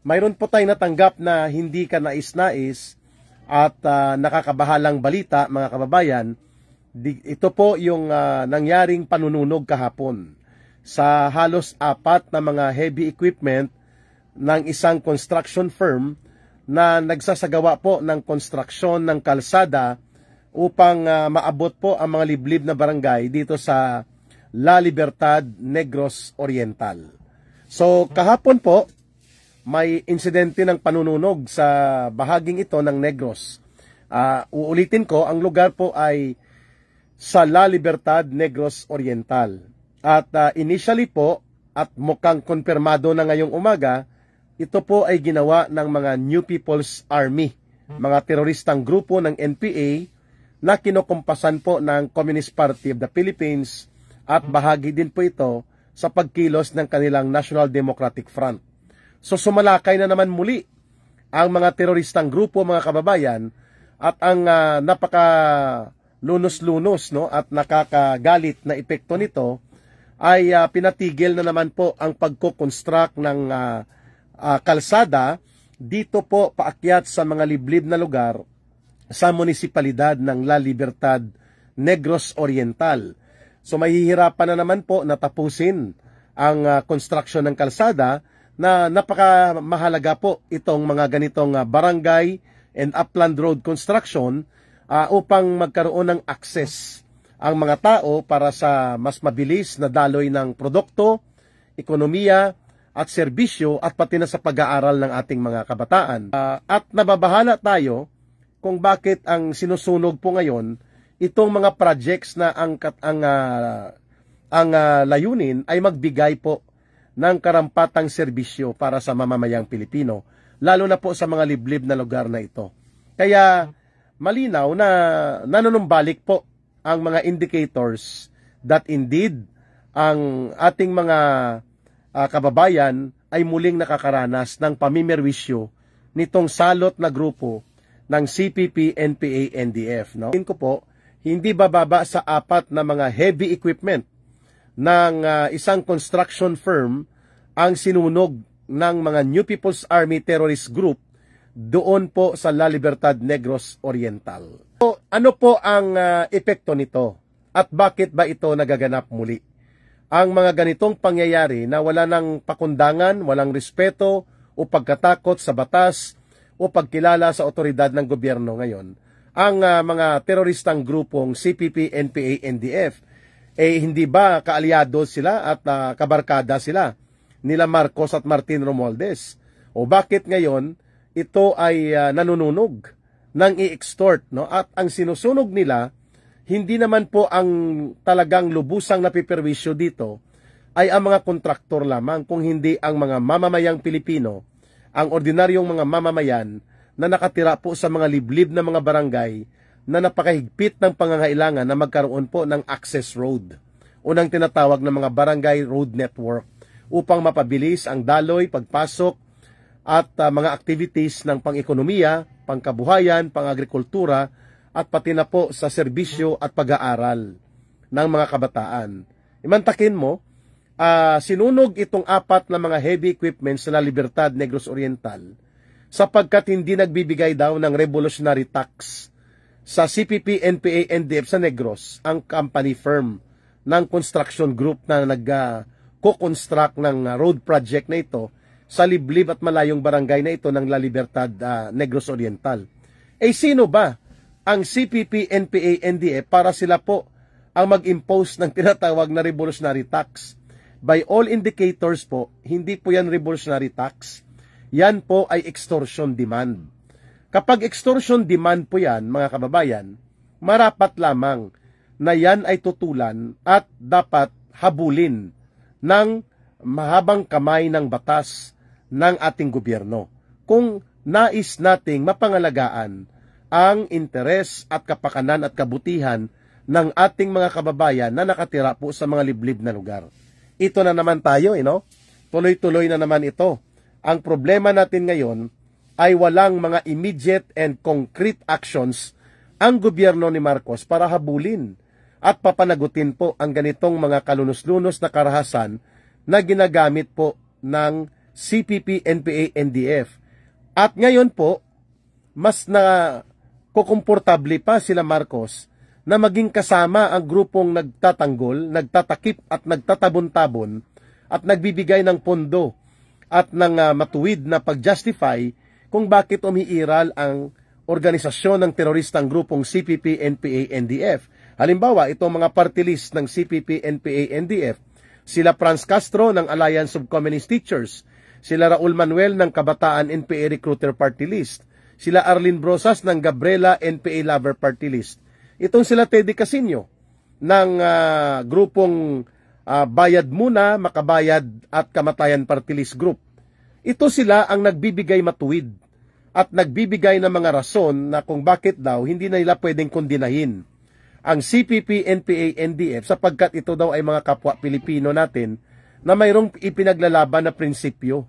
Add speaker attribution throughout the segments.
Speaker 1: mayroon po tayong natanggap na hindi ka nais-nais at nakakabahalang balita, mga kababayan. Ito po yung nangyaring panununog kahapon sa halos 4 na mga heavy equipment ng isang construction firm na nagsasagawa po ng konstruksyon ng kalsada upang maabot po ang mga liblib na barangay dito sa La Libertad, Negros Oriental. So kahapon po, may insidente ng panununog sa bahaging ito ng Negros. Uulitin ko, ang lugar po ay sa La Libertad, Negros Oriental. At initially po, at mukhang konfirmado na ngayong umaga, ito po ay ginawa ng mga New People's Army, mga teroristang grupo ng NPA na kinukumpasan po ng Communist Party of the Philippines at bahagi din po ito sa pagkilos ng kanilang National Democratic Front. So sumalakay na naman muli ang mga teroristang grupo, mga kababayan, at ang napaka lunos-lunos, no, at nakakagalit na epekto nito ay pinatigil na naman po ang pagko-construct ng kalsada dito po paakyat sa mga liblib na lugar sa munisipalidad ng La Libertad, Negros Oriental. So mahihirapan na naman po na tapusin ang construction ng kalsada na napakamahalaga po itong mga ganitong barangay and upland road construction upang magkaroon ng access ang mga tao para sa mas mabilis na daloy ng produkto, ekonomiya at serbisyo at pati na sa pag-aaral ng ating mga kabataan. At nababahala tayo kung bakit ang sinusunog po ngayon itong mga projects na ang layunin ay magbigay po ng karampatang serbisyo para sa mamamayang Pilipino, lalo na po sa mga liblib na lugar na ito. Kaya malinaw na nanunumbalik po ang mga indicators that indeed ang ating mga kababayan ay muling nakakaranas ng pamimerwisyo nitong salot na grupo ng CPP, NPA, NDF. No? Tingin ko po, hindi bababa sa 4 na mga heavy equipment ng isang construction firm ang sinunog ng mga New People's Army terrorist group doon po sa La Libertad, Negros Oriental. So, ano po ang epekto nito at bakit ba ito nagaganap muli? Ang mga ganitong pangyayari na wala ng pakundangan, walang respeto o pagkatakot sa batas o pagkilala sa otoridad ng gobyerno ngayon, ang mga teroristang grupong CPP, NPA, NDF, hindi ba kaalyado sila at kabarkada sila nila Marcos at Martin Romualdez? O bakit ngayon ito ay nanununog ng i-extort, no? At ang sinusunog nila, hindi naman po ang talagang lubusang napiperwisyo dito ay ang mga kontraktor lamang, kung hindi ang mga mamamayang Pilipino, ang ordinaryong mga mamamayan na nakatira po sa mga liblib na mga barangay na napakahigpit ng pangangailangan na magkaroon po ng access road o ng tinatawag na mga barangay road network upang mapabilis ang daloy, pagpasok at mga activities ng pang-ekonomiya, pangkabuhayan, pang-agrikultura at pati na po sa serbisyo at pag-aaral ng mga kabataan. Imantakin mo, sinunog itong 4 na mga heavy equipment sa La Libertad, Negros Oriental sapagkat hindi nagbibigay daw ng revolutionary tax sa CPP, NPA, NDF sa Negros, ang company firm ng construction group na nag-co-construct ng road project na ito sa liblib at malayong barangay na ito ng La Libertad, Negros Oriental. Sino ba ang CPP, NPA, NDF para sila po ang mag-impose ng tinatawag na revolutionary tax? By all indicators po, hindi po yan revolutionary tax. Yan po ay extortion demand. Kapag extortion demand po yan, mga kababayan, marapat lamang na yan ay tutulan at dapat habulin ng mahabang kamay ng batas ng ating gobyerno kung nais nating mapangalagaan ang interes at kapakanan at kabutihan ng ating mga kababayan na nakatira po sa mga liblib na lugar. Ito na naman tayo, tuloy-tuloy na naman ito. Ang problema natin ngayon ay walang mga immediate and concrete actions ang gobyerno ni Marcos para habulin at papanagutin po ang ganitong mga kalunos-lunos na karahasan na ginagamit po ng CPP, NPA, NDF. At ngayon po, mas na kukomportable pa sila Marcos na maging kasama ang grupong nagtatanggol, nagtatakip at nagtatabon-tabon at nagbibigay ng pondo at ng matuwid na pag-justify kung bakit umiiral ang organisasyon ng teroristang grupong CPP, NPA, NDF. Halimbawa, itong mga party list ng CPP, NPA, NDF, sila Franz Castro ng Alliance of Communist Teachers, sila Raul Manuel ng Kabataan NPA Recruiter Party List, sila Arlene Brosas ng Gabriela NPA Lover Party List. Itong sila Teddy Casino ng grupong Bayad Muna, Makabayad at Kamatayan Party List Group. Ito sila ang nagbibigay matuwid at nagbibigay ng mga rason na kung bakit daw hindi na nila pwedeng kondinahin ang CPP, NPA, NDF sapagkat ito daw ay mga kapwa Pilipino natin na mayroong ipinaglalaban na prinsipyo.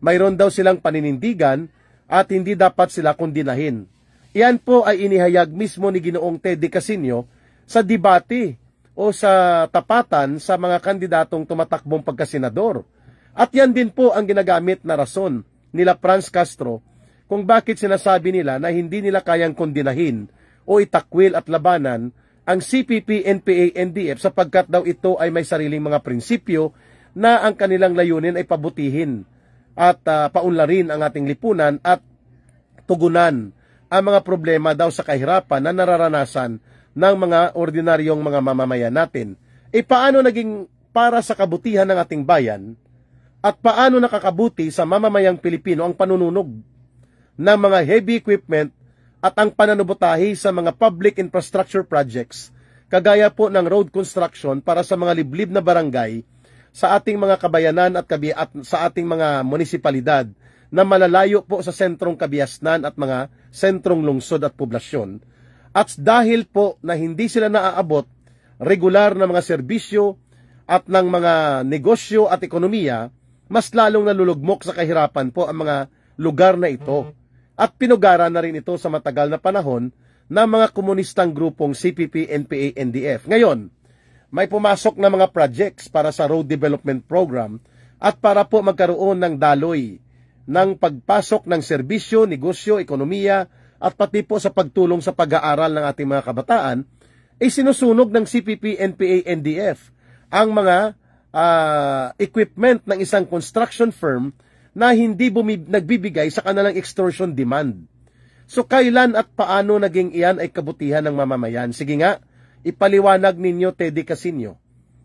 Speaker 1: Mayroon daw silang paninindigan at hindi dapat sila kondinahin. Iyan po ay inihayag mismo ni Ginoong Teddy Casino sa debate o sa tapatan sa mga kandidatong tumatakbong pagkasenador. At yan din po ang ginagamit na rason nila Franz Castro kung bakit sinasabi nila na hindi nila kayang kondinahin o itakwil at labanan ang CPP, NPA, NDF sapagkat daw ito ay may sariling mga prinsipyo na ang kanilang layunin ay pabutihin at paunlarin ang ating lipunan at tugunan ang mga problema daw sa kahirapan na nararanasan ng mga ordinaryong mga mamamayan natin. E paano naging para sa kabutihan ng ating bayan at paano nakakabuti sa mamamayang Pilipino ang panununog ng mga heavy equipment at ang pananubutahi sa mga public infrastructure projects kagaya po ng road construction para sa mga liblib na barangay sa ating mga kabayanan at sa ating mga munisipalidad na malalayo po sa sentrong kabiasnan at mga sentrong lungsod at poblasyon. At dahil po na hindi sila naaabot regular na mga serbisyo at ng mga negosyo at ekonomiya, mas lalong nalulugmok sa kahirapan po ang mga lugar na ito. At pinugara na rin ito sa matagal na panahon ng mga komunistang grupong CPP, NPA, NDF. Ngayon, may pumasok na mga projects para sa road development program at para po magkaroon ng daloy ng pagpasok ng serbisyo, negosyo, ekonomiya at pati po sa pagtulong sa pag-aaral ng ating mga kabataan, ay sinusunog ng CPP, NPA, NDF ang mga equipment ng isang construction firm na hindi nagbibigay sa kanilang extortion demand. So kailan at paano naging iyan ay kabutihan ng mamamayan? Sige nga, ipaliwanag ninyo Teddy Casino,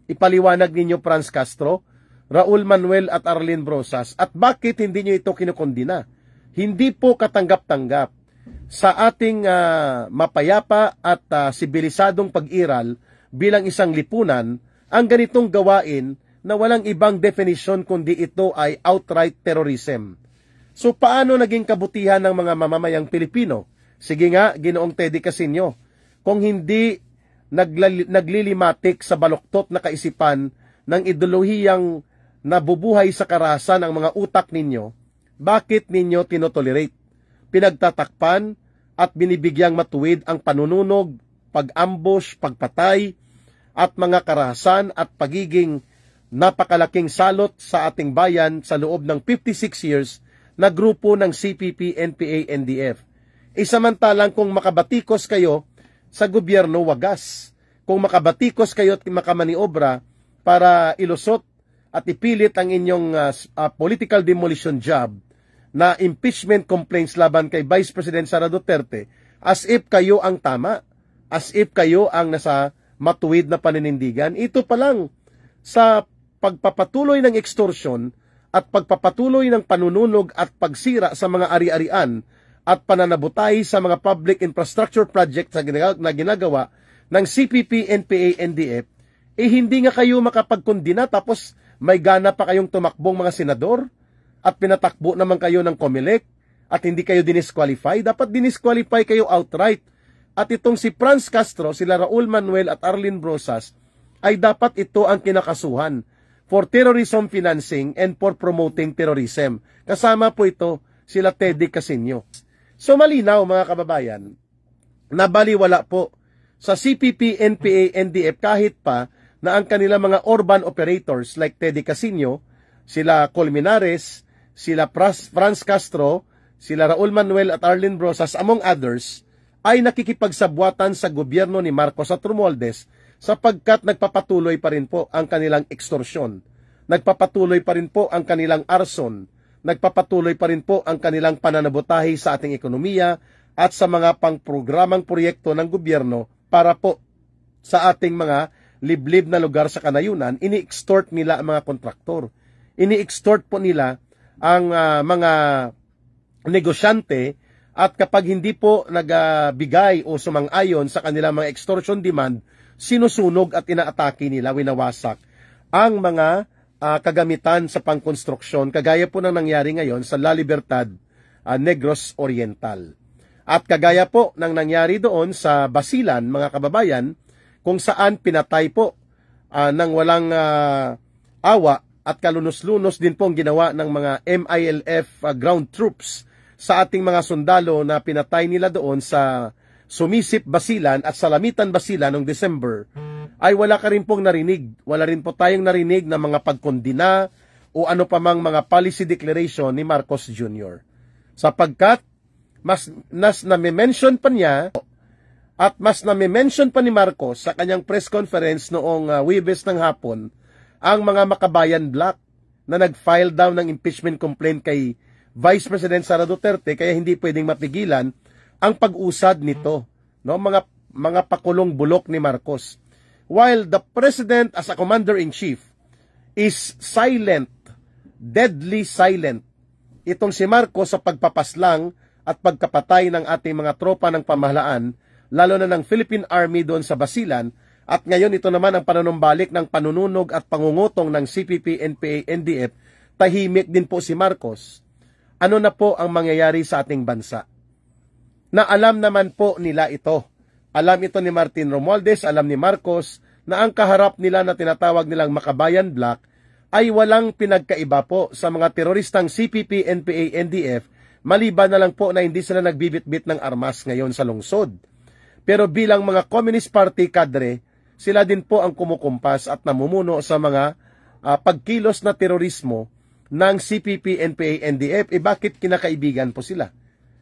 Speaker 1: ipaliwanag ninyo Franz Castro, Raul Manuel at Arlene Brosas, at bakit hindi nyo ito kinukondina? Hindi po katanggap-tanggap sa ating mapayapa at sibilisadong pag-iral bilang isang lipunan ang ganitong gawain na walang ibang definition kundi ito ay outright terrorism. So paano naging kabutihan ng mga mamamayang Pilipino? Sige nga, Ginoong Teddy Casino, kung hindi naglilimatik sa baluktot na kaisipan ng ideolohiyang nabubuhay sa karahasan ang mga utak ninyo, bakit ninyo tinotolerate, pinagtatakpan at binibigyang matuwid ang panununog, pag-ambush, pagpatay at mga karahasan at pagiging napakalaking salot sa ating bayan sa loob ng 56 years na grupo ng CPP, NPA, NDF. Isamantalang kung makabatikos kayo sa gobyerno, wagas. Kung makabatikos kayo at makamaniobra para ilusot at ipilit ang inyong political demolition job na impeachment complaints laban kay Vice President Sara Duterte, as if kayo ang tama, as if kayo ang nasa matuwid na paninindigan. Ito pa lang sa pagpapatuloy ng extortion at pagpapatuloy ng panununog at pagsira sa mga ari-arian at pananabutay sa mga public infrastructure project na ginagawa ng CPP, NPA, NDF, hindi nga kayo makapagkondina tapos may gana pa kayong tumakbong mga senador at pinatakbo naman kayo ng COMELEC at hindi kayo dinisqualify. Dapat dinisqualify kayo outright. At itong si Franz Castro, sila Raul Manuel at Arlene Brosas ay dapat ito ang kinakasuhan for terrorism financing and for promoting terrorism. Kasama po ito sila Teddy Casino. So malinaw mga kababayan, nabaliwala po sa CPP, NPA, NDF kahit pa na ang kanilang mga urban operators like Teddy Casino, sila Colmenares, sila Franz Castro, sila Raul Manuel at Arlene Brosas, among others, ay nakikipagsabwatan sa gobyerno ni Marcos at Romualdez sapagkat nagpapatuloy pa rin po ang kanilang extorsyon. Nagpapatuloy pa rin po ang kanilang arson. Nagpapatuloy pa rin po ang kanilang pananabotahi sa ating ekonomiya at sa mga pangprogramang proyekto ng gobyerno para po sa ating mga liblib na lugar sa kanayunan. Ini-extort nila ang mga kontraktor. Ini-extort po nila ang mga negosyante, at kapag hindi po nagbigay o sumang-ayon sa kanilang mga extortion demand, sinusunog at inaatake nila, winawasak ang mga kagamitan sa pangkonstruksyon, kagaya po ng nangyari ngayon sa La Libertad, Negros Oriental. At kagaya po ng nangyari doon sa Basilan, mga kababayan, kung saan pinatay po ng walang awa at kalunos-lunos din po ang ginawa ng mga MILF ground troops sa ating mga sundalo na pinatay nila doon sa Sumisip Basilan at Salamitan Basilan noong December, ay wala ka rin pong narinig. Wala rin po tayong narinig na mga pagkondina o ano pa mang mga policy declaration ni Marcos Jr. Sapagkat mas nami-mention pa niya at mas nami-mention pa ni Marcos sa kanyang press conference noong Huwebes ng hapon ang mga Makabayan Black na nag-file down ng impeachment complaint kay Vice President Sara Duterte, kaya hindi pwedeng mapigilan ang pag-usad nito, no, mga pakulong bulok ni Marcos. While the President as a Commander-in-Chief is silent, deadly silent, itong si Marcos sa pagpapaslang at pagkapatay ng ating mga tropa ng pamahalaan, lalo na ng Philippine Army doon sa Basilan, at ngayon ito naman ang panunumbalik ng panununog at pangungutong ng CPP, NPA, NDF, tahimik din po si Marcos. Ano na po ang mangyayari sa ating bansa? Na alam naman po nila ito. Alam ito ni Martin Romualdez, alam ni Marcos, na ang kaharap nila na tinatawag nilang Makabayan Black ay walang pinagkaiba po sa mga teroristang CPP, NPA, NDF, maliban na lang po na hindi sila nagbibitbit ng armas ngayon sa lungsod. Pero bilang mga Communist Party kadre, sila din po ang kumukumpas at namumuno sa mga pagkilos na terorismo ng CPP, NPA, NDF. Bakit kinakaibigan po sila?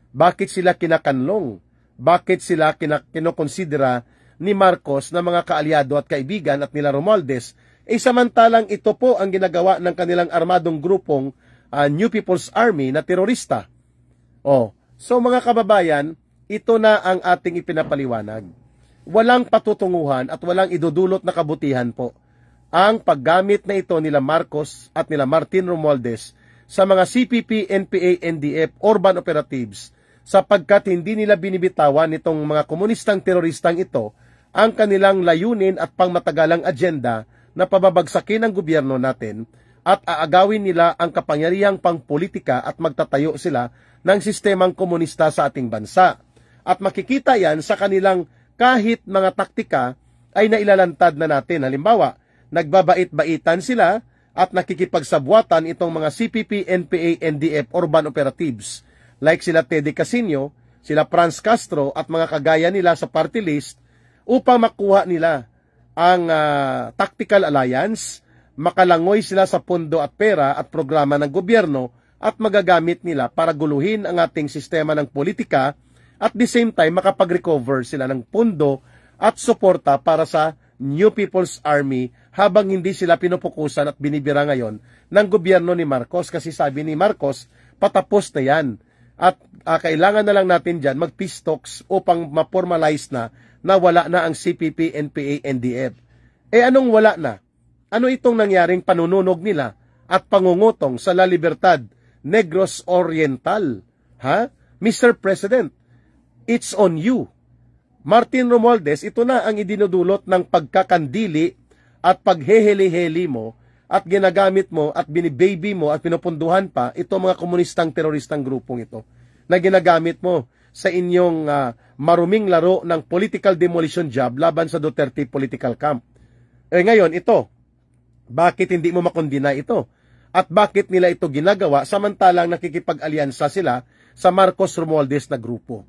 Speaker 1: Bakit sila kinakanlong? Bakit sila kinokonsidera ni Marcos na mga kaalyado at kaibigan at nila Romualdez? Samantalang ito po ang ginagawa ng kanilang armadong grupong New People's Army na terorista. So mga kababayan, ito na ang ating ipinapaliwanag. Walang patutunguhan at walang idudulot na kabutihan po ang paggamit na ito nila Marcos at nila Martin Romualdez sa mga CPP, NPA, NDF, urban operatives, sapagkat hindi nila binibitawan itong mga komunistang teroristang ito ang kanilang layunin at pangmatagalang agenda na pababagsakin ang gobyerno natin at aagawin nila ang kapangyarihang pangpolitika at magtatayo sila ng sistemang komunista sa ating bansa. At makikita yan sa kanilang kahit mga taktika ay nailalantad na natin. Halimbawa, nagbabait-baitan sila at nakikipagsabwatan itong mga CPP, NPA, NDF urban operatives like sila Teddy Casino, sila Franz Castro at mga kagaya nila sa party list upang makuha nila ang tactical alliance, makalangoy sila sa pondo at pera at programa ng gobyerno at magagamit nila para guluhin ang ating sistema ng politika at the same time makapag-recover sila ng pondo at suporta para sa New People's Army habang hindi sila pinupukusan at binibira ngayon ng gobyerno ni Marcos, kasi sabi ni Marcos, patapos na yan. At kailangan na lang natin dyan mag-peace talks upang ma-formalize na wala na ang CPP, NPA, NDF. Anong wala na? Ano itong nangyaring panununog nila at pangungutong sa La Libertad, Negros Oriental? Mr. President, it's on you. Martin Romualdez, ito na ang idinudulot ng pagkakandili at pagheheli-heli mo at ginagamit mo at binibaby mo at pinupunduhan pa itong mga komunistang teroristang grupong ito na ginagamit mo sa inyong maruming laro ng political demolition job laban sa Duterte political camp. Ngayon, ito, bakit hindi mo makondina ito? At bakit nila ito ginagawa samantalang nakikipag-alyansa sila sa Marcos Romualdez na grupo?